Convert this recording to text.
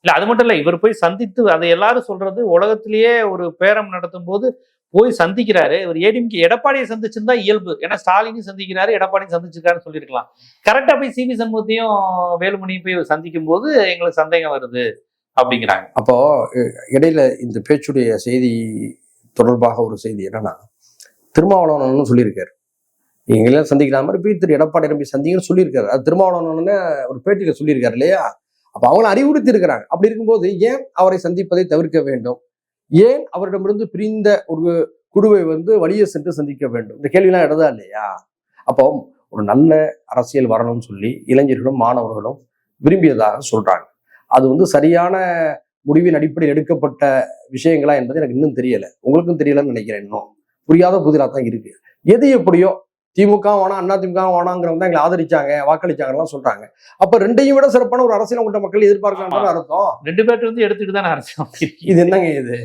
இல்ல அது மட்டும் இல்ல, இவர் போய் சந்தித்து அதை எல்லாரும் சொல்றது உலகத்திலேயே ஒரு பேரம் நடத்தும் போது போய் சந்திக்கிறாரு. இவர் ஏடிஎம்கே எடப்பாடியை சந்திச்சிருந்தா இயல்பு. ஏன்னா ஸ்டாலினையும் சந்திக்கிறாரு, எடப்பாடியும் சந்திச்சிருக்காருன்னு சொல்லியிருக்கலாம். கரெக்டா போய் சிவி சண்முகத்தையும் வேலுமணியும் போய் சந்திக்கும் போது எங்களுக்கு சந்தேகம் வருது அப்படிங்கிறாங்க. அப்போ இடையில இந்த பேச்சுடைய செய்தி தொடர்பாக ஒரு செய்தி என்னன்னா, திருமாவளவன் சொல்லியிருக்காரு, எங்கெல்லாம் சந்திக்கிற மாதிரி போய் திரு எடப்பாடி நம்பி சந்திங்கன்னு சொல்லியிருக்காரு. அது திருமாவளவன் ஒரு பேட்டியில சொல்லியிருக்காரு இல்லையா? அப்ப அவங்களை அறிவுறுத்தி இருக்கிறாங்க. அப்படி இருக்கும்போது ஏன் அவரை சந்திப்பதை தவிர்க்க வேண்டும்? ஏன் அவரிடமிருந்து பிரிந்த ஒரு குழுவை வழியே சென்று சந்திக்க வேண்டும்? இந்த கேள்வியெல்லாம் இடதா இல்லையா? அப்போ ஒரு நல்ல அரசியல் வரணும்னு சொல்லி இளைஞர்களும் மாணவர்களும் விரும்பியதாக சொல்றாங்க. அது சரியான முடிவின் அடிப்படையில் எடுக்கப்பட்ட விஷயங்களா என்பது எனக்கு இன்னும் தெரியல. உங்களுக்கும் தெரியலன்னு நினைக்கிறேன். இன்னும் புரியாத புதிரா தான் இருக்கு. எது எப்படியோ திமுக வேணாம், அண்ணா திமுக வேணாங்கிறவங்க தான் எங்களை ஆதரிச்சாங்க, வாக்களிச்சாங்கலாம் சொல்றாங்க. அப்ப ரெண்டையும் விட சிறப்பான ஒரு அரசியல் உங்கள்கிட்ட மக்கள் எதிர்பார்க்கலாம்னு அர்த்தம். 2 பேர்ட்ட எடுத்துட்டு தானே அரசியல். இது என்னங்க இது?